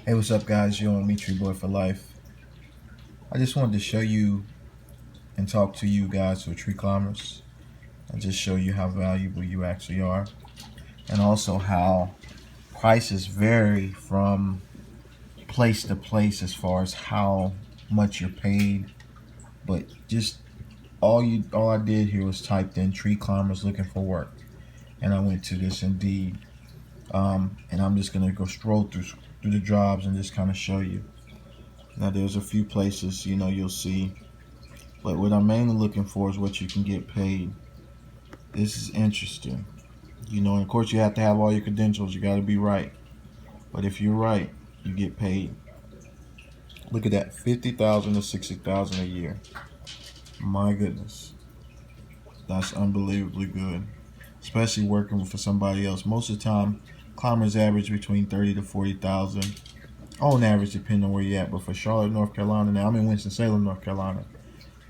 Hey, what's up, guys? You on Mitri Boy for Life. I just wanted to show you and talk to you guys who are tree climbers and just show you how valuable you actually are, and also how prices vary from place to place as far as how much you're paid. But just all I did here was typed in tree climbers looking for work, and I went to this Indeed. And I'm just gonna go stroll through the jobs and just kind of show you. Now, there's a few places you'll see. But what I'm mainly looking for is what you can get paid. This is interesting. And of course you have to have all your credentials. You got to be right. But if you're right, you get paid. Look at that, 50,000 to 60,000 a year. My goodness, that's unbelievably good. Especially working for somebody else. Most of the time, climbers average between 30 to 40,000 on average, depending on where you're at. But for Charlotte, North Carolina, now I'm in Winston Salem, North Carolina.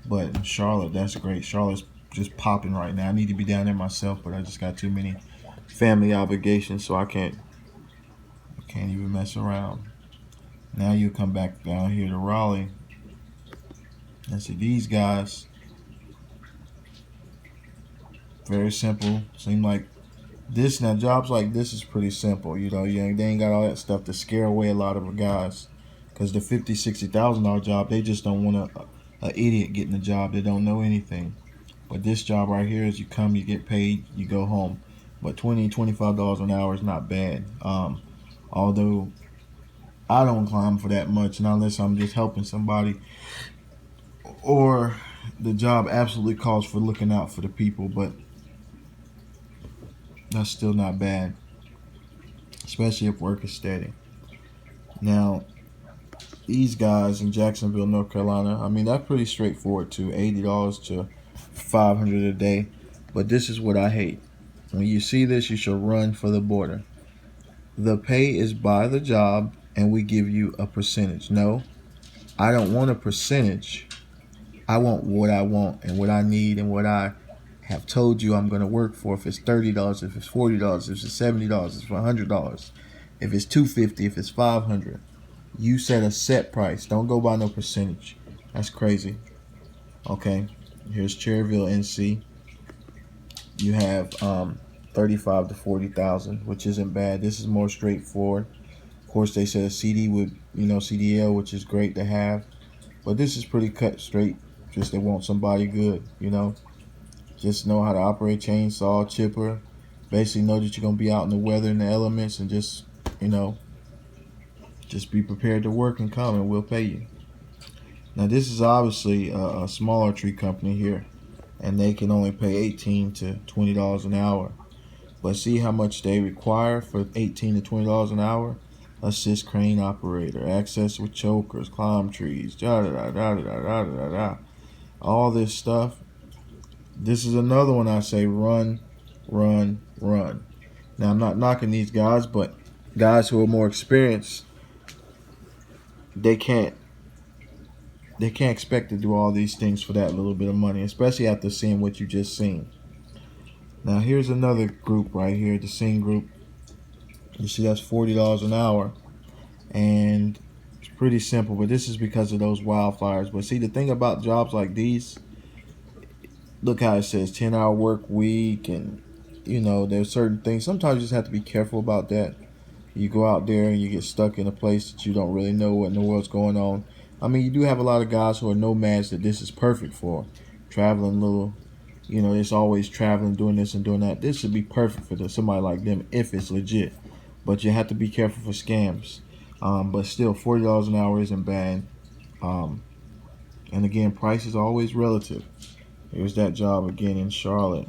But in Charlotte, that's great. Charlotte's just popping right now. I need to be down there myself, but I just got too many family obligations, so I can't even mess around. Now you come back down here to Raleigh and see these guys. Very simple. Seem like this now jobs like this is pretty simple. They ain't got all that stuff to scare away a lot of the guys. Because the 50, $60,000 job, they just don't want a idiot getting the job. They don't know anything. But this job right here is you come, you get paid, you go home. But $20, $25 an hour is not bad. Although I don't climb for that much, not unless I'm just helping somebody or the job absolutely calls for looking out for the people. But that's still not bad, especially if work is steady. Now, these guys in Jacksonville, North Carolina, I mean, that's pretty straightforward too. $80 to $500 a day. But this is what I hate. When you see this, you should run for the border. The pay is by the job, and we give you a percentage. No, I don't want a percentage. I want what I want and what I need and what I have told you I'm going to work for. If it's $30, if it's $40, if it's $70, if it's $100, if it's $250, if it's $500. You set a set price. Don't go by no percentage. That's crazy. Okay, here's Cherryville, NC. You have 35 to 40,000, which isn't bad. This is more straightforward. Of course, they said a CD with CDL, which is great to have, but this is pretty cut straight. Just they want somebody good. Just know how to operate chainsaw, chipper. Basically, know that you're gonna be out in the weather and the elements, and you know just be prepared to work and come, and we'll pay you. Now, this is obviously a smaller tree company here, and they can only pay $18 to $20 an hour. But see how much they require for $18 to $20 an hour? Assist crane operator, access with chokers, climb trees, da da da da da da da da. All this stuff. This is another one I say run, run, run. Now I'm not knocking these guys, but guys who are more experienced, they can't they can't expect to do all these things for that little bit of money, especially after seeing what you just seen. Now here's another group right here, the Sing group. You see that's $40 an hour, and it's pretty simple. But this is because of those wildfires. But see, the thing about jobs like these, look how it says 10-hour work week, and there's certain things. Sometimes you just have to be careful about that. You go out there and you get stuck in a place that you don't really know what in the world's going on. I mean, you do have a lot of guys who are nomads that this is perfect for. Traveling little, it's always traveling, doing this and doing that. This would be perfect for somebody like them if it's legit. But you have to be careful for scams. But still, $40 an hour isn't bad. And again, price is always relative. Here's that job again in Charlotte.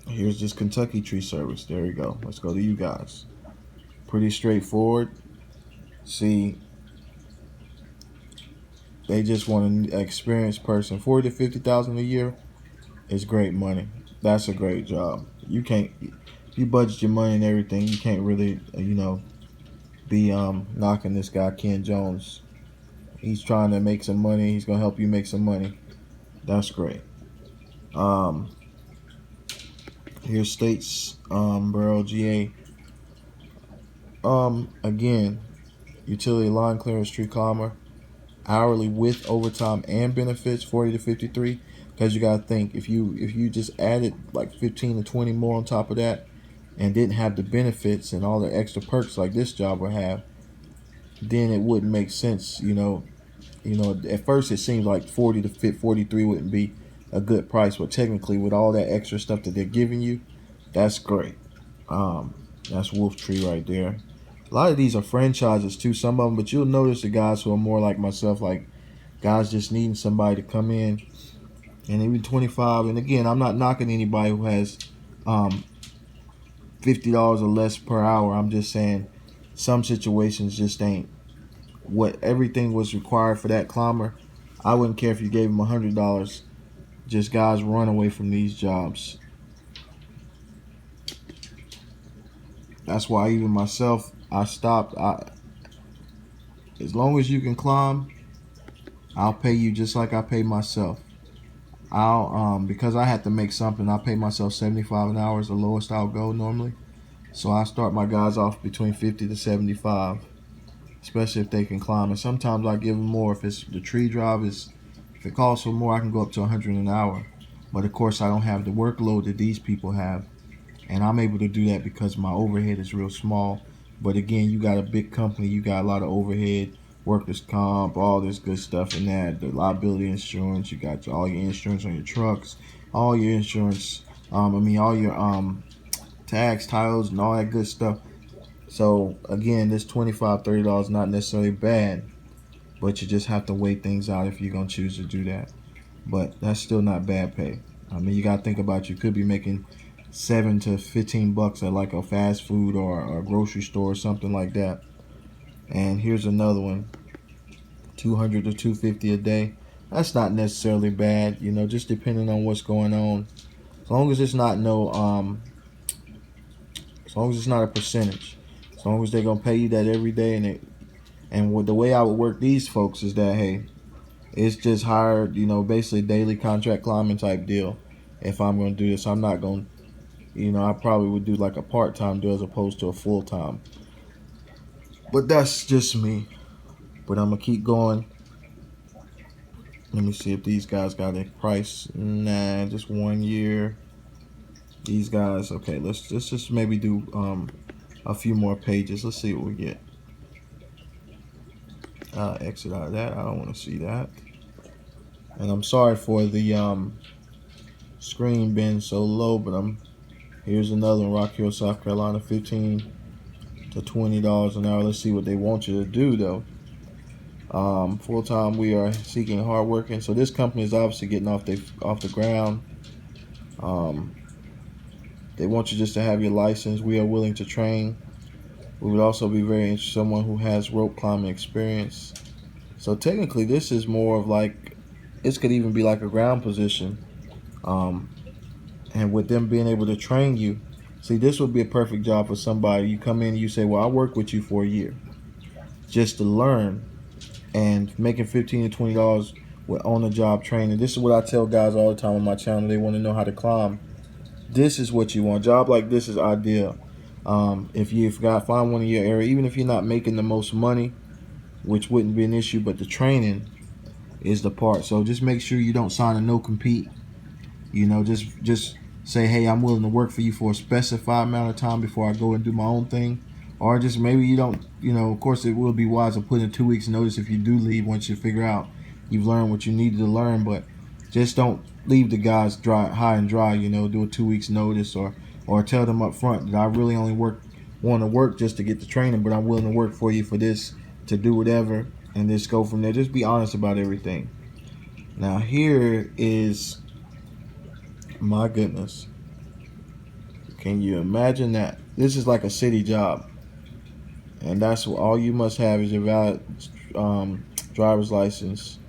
Here's this Kentucky Tree Service. There you go. Let's go to you guys. Pretty straightforward. See, they just want an experienced person. 40 to 50,000 a year is great money. That's a great job. You can't, you budget your money and everything. You can't really, be knocking this guy Ken Jones. He's trying to make some money. He's gonna help you make some money. That's great. Um, Here's States, Borough, GA. Again, utility line clearance tree climber, hourly with overtime and benefits, 40 to 53. Because you gotta think, if you just added like 15 to 20 more on top of that, and didn't have the benefits and all the extra perks like this job would have, then it wouldn't make sense. At first it seems like 40 to 43 wouldn't be a good price, but technically with all that extra stuff that they're giving you, that's great. That's Wolf Tree right there. A lot of these are franchises too, some of them, but you'll notice the guys who are more like myself, like guys just needing somebody to come in, and even 25. And again, I'm not knocking anybody who has $50 or less per hour. I'm just saying some situations just ain't what everything was required for that climber. I wouldn't care if you gave them $100. Just guys run away from these jobs. That's why even myself, I stopped. As long as you can climb, I'll pay you just like I pay myself. Because I had to make something, I pay myself 75 an hour is the lowest I'll go normally. So I start my guys off between 50 to 75, especially if they can climb. And sometimes I give them more if it's the tree drive if it costs for more, I can go up to 100 an hour. But of course, I don't have the workload that these people have, and I'm able to do that because my overhead is real small. But again, you got a big company, you got a lot of overhead, workers' comp, all this good stuff in that, the liability insurance, you got all your insurance on your trucks, all your insurance, all your tags, titles, and all that good stuff. So again, this $25, $30 is not necessarily bad, but you just have to weigh things out if you're gonna choose to do that. But that's still not bad pay. You gotta think about, you could be making $7 to $15 at like a fast food or a grocery store or something like that. And here's another one, 200 to 250 a day. That's not necessarily bad, just depending on what's going on. As long as it's not as long as it's not a percentage. As long as they're gonna pay you that every day, and the way I would work these folks is that, hey, it's just hired, basically daily contract climbing type deal. If I'm gonna do this, I'm not gonna, I probably would do like a part-time deal as opposed to a full-time. But that's just me. But I'm gonna keep going. Let me see if these guys got a price. Nah, just 1 year. These guys, okay, let's just maybe do a few more pages. Let's see what we get. Exit out of that. I don't want to see that. And I'm sorry for the screen being so low, but here's another one, Rock Hill, South Carolina, $15 to $20 an hour. Let's see what they want you to do though. Full time, we are seeking hardworking. So this company is obviously getting off the ground. They want you just to have your license. We are willing to train. We would also be very interested in someone who has rope climbing experience. So technically, this is more of like, this could even be like a ground position. And with them being able to train you, see, this would be a perfect job for somebody. You come in and you say, well, I'll work with you for a year just to learn, and making $15 to $20 with on-the-job training. This is what I tell guys all the time on my channel. They want to know how to climb. This is what you want. A job like this is ideal. If you got find one in your area, even if you're not making the most money, which wouldn't be an issue, but the training is the part. So just make sure you don't sign a no compete. Just say, hey, I'm willing to work for you for a specified amount of time before I go and do my own thing. Or just maybe you don't, of course it will be wise to put in 2 weeks notice if you do leave, once you figure out you've learned what you needed to learn. But just don't leave the guys high and dry, do a 2 weeks notice, or tell them up front that I really only want to work just to get the training, but I'm willing to work for you for this, to do whatever, and just go from there. Just be honest about everything. Now here is, my goodness, can you imagine that? This is like a city job, and that's what all you must have is your valid driver's license.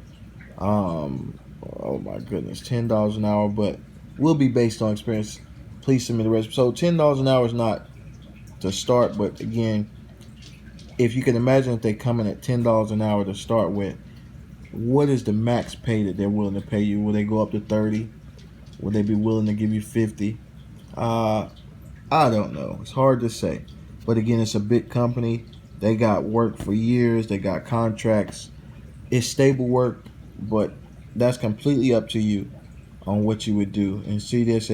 Oh my goodness, $10 an hour, but will be based on experience. Please submit the rest. So $10 an hour is not to start, but again, if you can imagine if they come in at $10 an hour to start with, what is the max pay that they're willing to pay you? Will they go up to 30? Will they be willing to give you 50? I don't know. It's hard to say. But again, it's a big company. They got work for years. They got contracts. It's stable work, but that's completely up to you on what you would do. And see this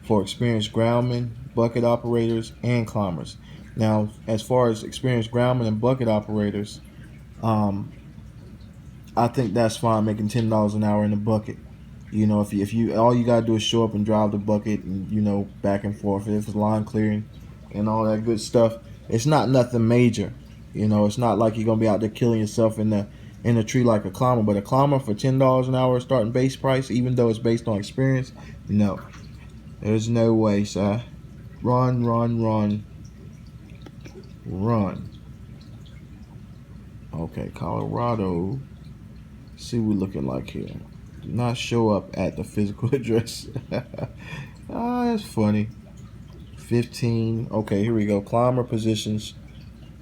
for experienced groundmen, bucket operators, and climbers. Now, as far as experienced groundmen and bucket operators, um, I think that's fine, making $10 an hour in the bucket. You know, if you all you gotta do is show up and drive the bucket, and back and forth. If it's line clearing and all that good stuff, it's not nothing major. It's not like you're gonna be out there killing yourself in a tree like a climber. But a climber for $10 an hour starting base price, even though it's based on experience, no, there's no way, sir. Run, run, run, run. Okay, Colorado. See what we're looking like here. Do not show up at the physical address. That's funny. 15. Okay, here we go. Climber positions.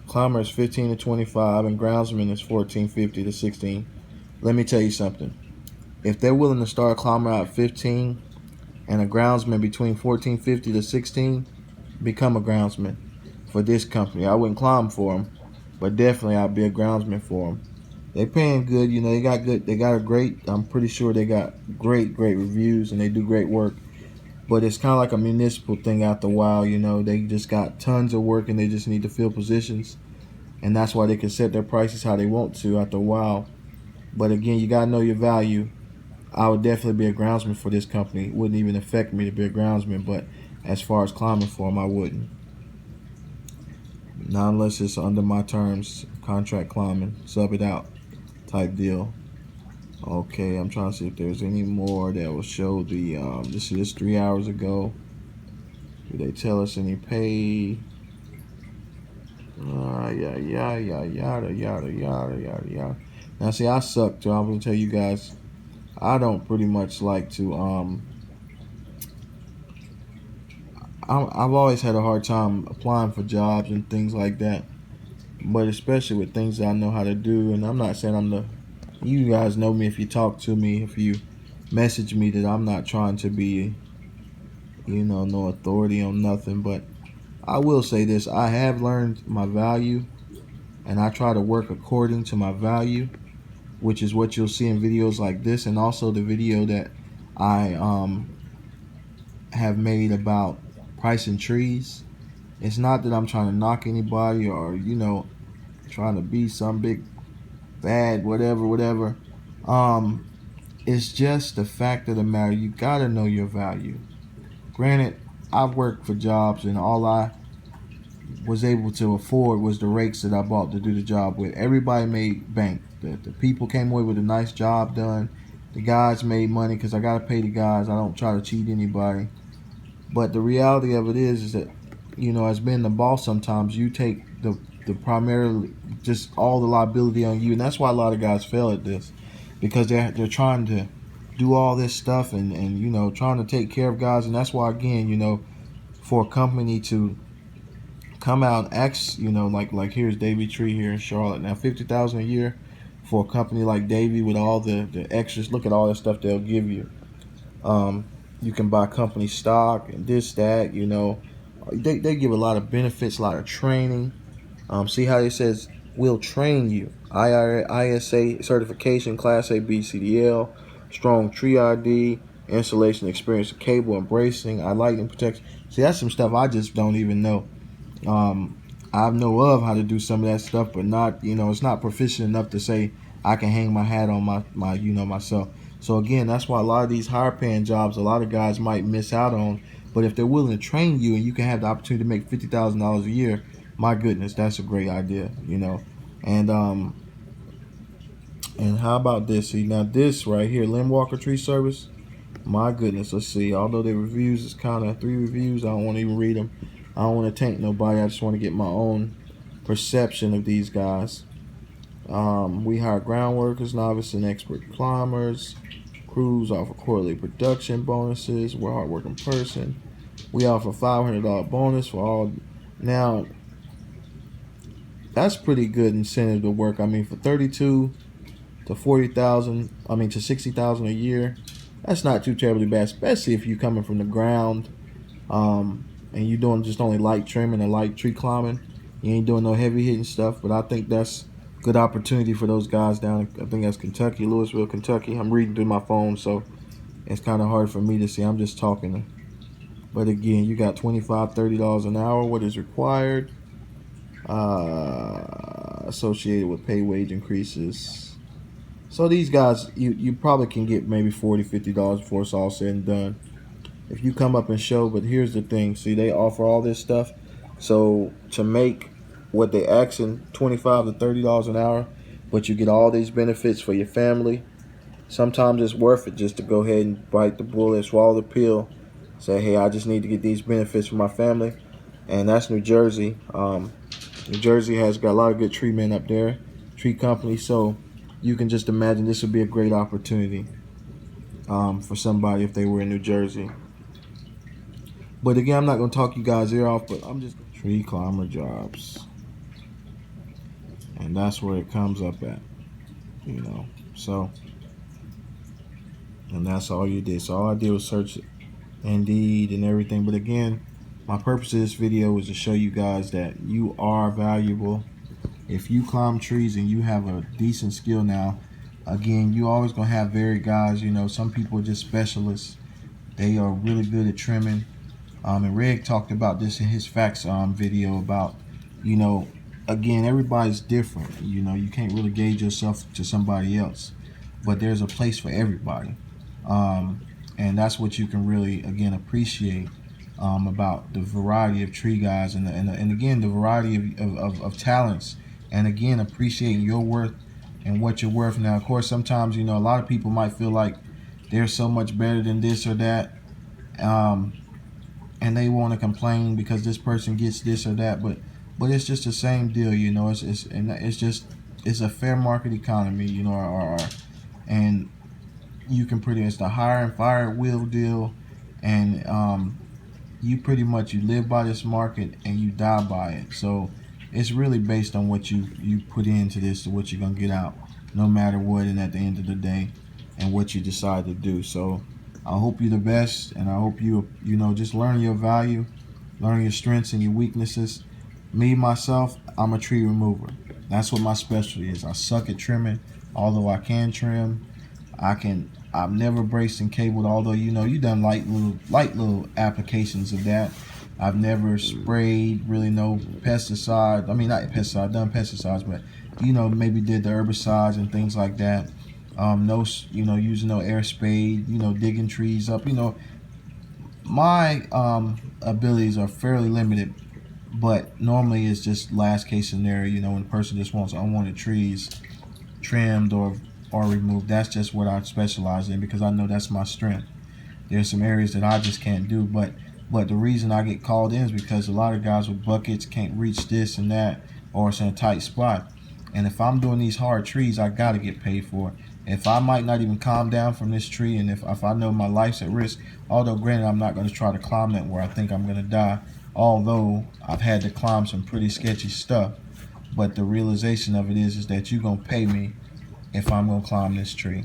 Climber is 15 to 25, and groundsman is 1450 to 16. Let me tell you something. If they're willing to start a climber at 15 and a groundsman between 1450 to 16, become a groundsman for this company. I wouldn't climb for them, but definitely I'd be a groundsman for them. They paying good, they got good. They got a great. I'm pretty sure they got great reviews, and they do great work. But it's kind of like a municipal thing after a while. They just got tons of work, and they just need to fill positions, and that's why they can set their prices how they want to after a while. But again, you gotta know your value. I would definitely be a groundsman for this company. It wouldn't even affect me to be a groundsman, but as far as climbing for them, I wouldn't. Not unless it's under my terms, contract climbing, sub it out type deal. Okay, I'm trying to see if there's any more that will show the this is 3 hours ago. Do they tell us any pay? Yada yada yada. Now see, I suck too. I'm gonna tell you guys, I don't pretty much like to I've always had a hard time applying for jobs and things like that, but especially with things that I know how to do. And I'm not saying you guys know me if you talk to me, if you message me, that I'm not trying to be, no authority on nothing. But I will say this: I have learned my value, and I try to work according to my value, which is what you'll see in videos like this, and also the video that I have made about pricing trees. It's not that I'm trying to knock anybody or trying to be some big bad whatever. It's just the fact of the matter, you gotta know your value. Granted, I've worked for jobs and all I was able to afford was the rakes that I bought to do the job with. Everybody made bank. The people came away with a nice job done. The guys made money because I gotta pay the guys. I don't try to cheat anybody. But the reality of it is that, as being the boss, sometimes you take the primarily just all the liability on you, and that's why a lot of guys fail at this, because they're trying to do all this stuff and trying to take care of guys. And that's why, again, for a company to come out and ask, like here's Davey Tree here in Charlotte. Now $50,000 a year for a company like Davey with all the extras. Look at all the stuff they'll give you. You can buy company stock and this, that, They give a lot of benefits, a lot of training. See how it says, we'll train you. ISA certification, Class A, B, CDL, strong tree ID, installation experience, cable and bracing, lighting protection. See, that's some stuff I just don't even know. I know of how to do some of that stuff, but not, it's not proficient enough to say I can hang my hat on my myself. So again, that's why a lot of these higher paying jobs, a lot of guys might miss out on. But if they're willing to train you and you can have the opportunity to make $50,000 a year, my goodness, that's a great idea, And how about this? See, now this right here, Limb Walker Tree Service. My goodness, let's see. Although the reviews is kind of 3 reviews, I don't want to even read them. I don't want to tank nobody. I just want to get my own perception of these guys. We hire ground workers, novice, and expert climbers. Crews offer quarterly production bonuses. We're a hardworking person. We offer $500 bonus for all. Now, that's pretty good incentive to work. I mean, for 32 to 40,000, to 60,000 a year, that's not too terribly bad, especially if you're coming from the ground. and you doing just only light trimming and light tree climbing, you ain't doing no heavy hitting stuff. But I think that's good opportunity for those guys down. I think that's Kentucky, Louisville, Kentucky. I'm reading through my phone, so it's kind of hard for me to see. I'm just talking. But again, you got $25, $30 an hour. What is required? Associated with pay wage increases. So these guys, you probably can get maybe $40, $50 before it's all said and done, if you come up and show. But here's the thing: see, they offer all this stuff, so to make what they asking, $25 to $30 an hour, but you get all these benefits for your family. Sometimes it's worth it just to go ahead and bite the bullet, swallow the pill, say, hey, I just need to get these benefits for my family. And that's New Jersey. New Jersey has got a lot of good tree men up there, tree company. So you can just imagine this would be a great opportunity for somebody if they were in New Jersey. But again, I'm not going to talk you guys' ear off, but I'm just tree climber jobs. And that's where it comes up at, you know. So, and that's all you did. So all I did was search Indeed and everything. But again, my purpose of this video is to show you guys that you are valuable. If you climb trees and you have a decent skill now, again, you always going to have varied guys. You know, some people are just specialists. They are really good at trimming. And Reg talked about this in his facts video about, you know, again, everybody's different. You know, you can't really gauge yourself to somebody else, but there's a place for everybody. And that's what you can really, again, appreciate about the variety of tree guys and again, the variety of talents, and again, appreciating your worth and what you're worth. Now, of course, sometimes, you know, a lot of people might feel like they're so much better than this or that. And they want to complain because this person gets this or that, but it's just the same deal, you know. It's a fair market economy, you know, and you can it's the hire and fire at will deal, and you pretty much you live by this market and you die by it. So it's really based on what you put into this to what you're gonna get out, no matter what, and at the end of the day, and what you decide to do. So I hope you're the best, and I hope you know, just learn your value, learn your strengths and your weaknesses. Me, myself, I'm a tree remover. That's what my specialty is. I suck at trimming, although I can trim. I've never braced and cabled, although, you know, you've done light little applications of that. I've never sprayed really no pesticide. I mean, not pesticide, I've done pesticides, but, you know, maybe did the herbicides and things like that. No, you know, using no air spade, you know, digging trees up. You know, my abilities are fairly limited, but normally it's just last case scenario. You know, when a person just wants unwanted trees trimmed or removed. That's just what I specialize in, because I know that's my strength. There's some areas that I just can't do, but the reason I get called in is because a lot of guys with buckets can't reach this and that, or it's in a tight spot. And if I'm doing these hard trees, I got to get paid for it. If I might not even calm down from this tree, and if I know my life's at risk, although granted I'm not going to try to climb that where I think I'm going to die, although I've had to climb some pretty sketchy stuff, but the realization of it is that you're going to pay me if I'm going to climb this tree,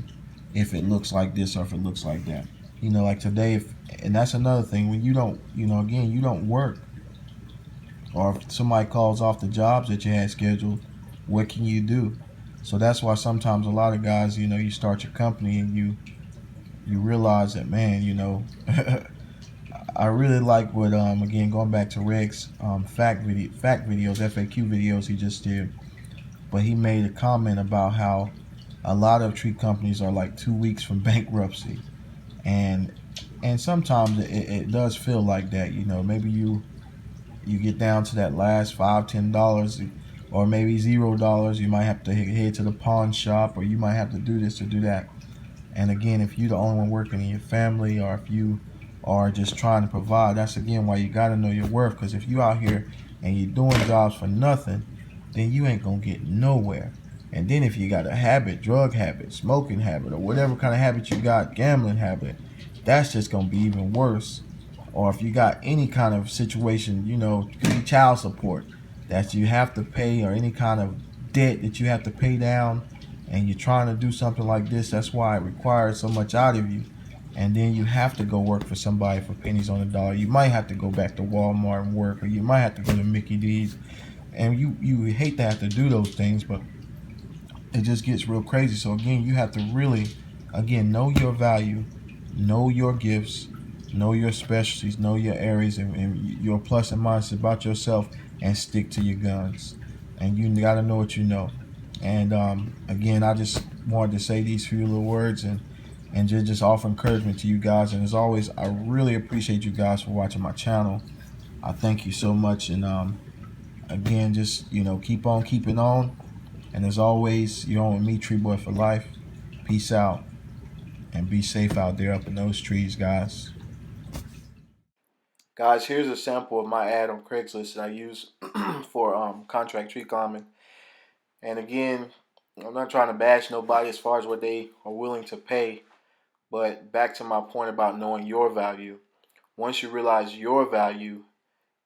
if it looks like this or if it looks like that. You know, like today, and that's another thing, when you don't, you know, again, you don't work, or if somebody calls off the jobs that you had scheduled, what can you do? So that's why sometimes a lot of guys, you know, you start your company and you realize that, man, you know, I really like what, again, going back to Reg's fact videos, FAQ videos he just did, but he made a comment about how a lot of tree companies are like 2 weeks from bankruptcy, and sometimes it does feel like that. You know, maybe you get down to that last $5, $10, or maybe $0. You might have to head to the pawn shop, or you might have to do this or do that. And again, if you're the only one working in your family, or if you are just trying to provide, that's again why you got to know your worth. Because if you out here and you're doing jobs for nothing, then you ain't gonna get nowhere. And then if you got a habit, drug habit, smoking habit, or whatever kind of habit you got, gambling habit, that's just gonna be even worse. Or if you got any kind of situation, you know, it could be child support that you have to pay, or any kind of debt that you have to pay down, and you're trying to do something like this, that's why it requires so much out of you. and then you have to go work for somebody for pennies on the dollar. You might have to go back to Walmart and work, or you might have to go to Mickey D's, and you hate to have to do those things, but it just gets real crazy. So again, you have to really, again, know your value, know your gifts, know your specialties, know your areas, and your plus and minus about yourself, and stick to your guns. And you got to know what you know. And again, I just wanted to say these few little words and just offer encouragement to you guys. And as always, I really appreciate you guys for watching my channel. I thank you so much. And again, just keep on keeping on. And as always, you're on with me, Tree Boy for Life. Peace out and be safe out there up in those trees, guys. Guys, here's a sample of my ad on Craigslist that I use for contract tree climbing. And again, I'm not trying to bash nobody as far as what they are willing to pay, but back to my point about knowing your value. Once you realize your value,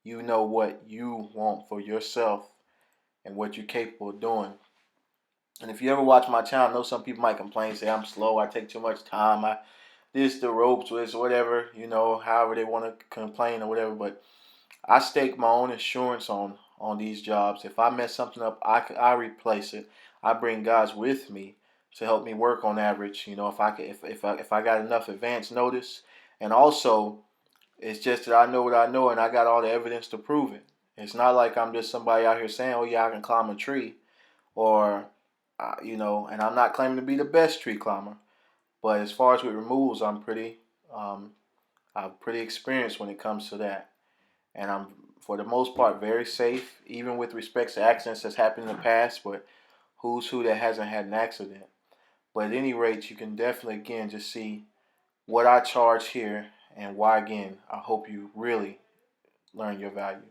you know what you want for yourself and what you're capable of doing. And if you ever watch my channel, I know some people might complain, say I'm slow, I take too much time, I this the ropes, or whatever, however they want to complain or whatever. But I stake my own insurance on these jobs. If I mess something up, I replace it. I bring guys with me to help me work on average. If I got enough advance notice, and also it's just that I know what I know and I got all the evidence to prove it. It's not like I'm just somebody out here saying, "Oh yeah, I can climb a tree," or and I'm not claiming to be the best tree climber. But as far as with removals, um, I'm pretty experienced when it comes to that, and I'm for the most part very safe, even with respects to accidents that's happened in the past. But who's who that hasn't had an accident? But at any rate, you can definitely again just see what I charge here and why. Again, I hope you really learn your value.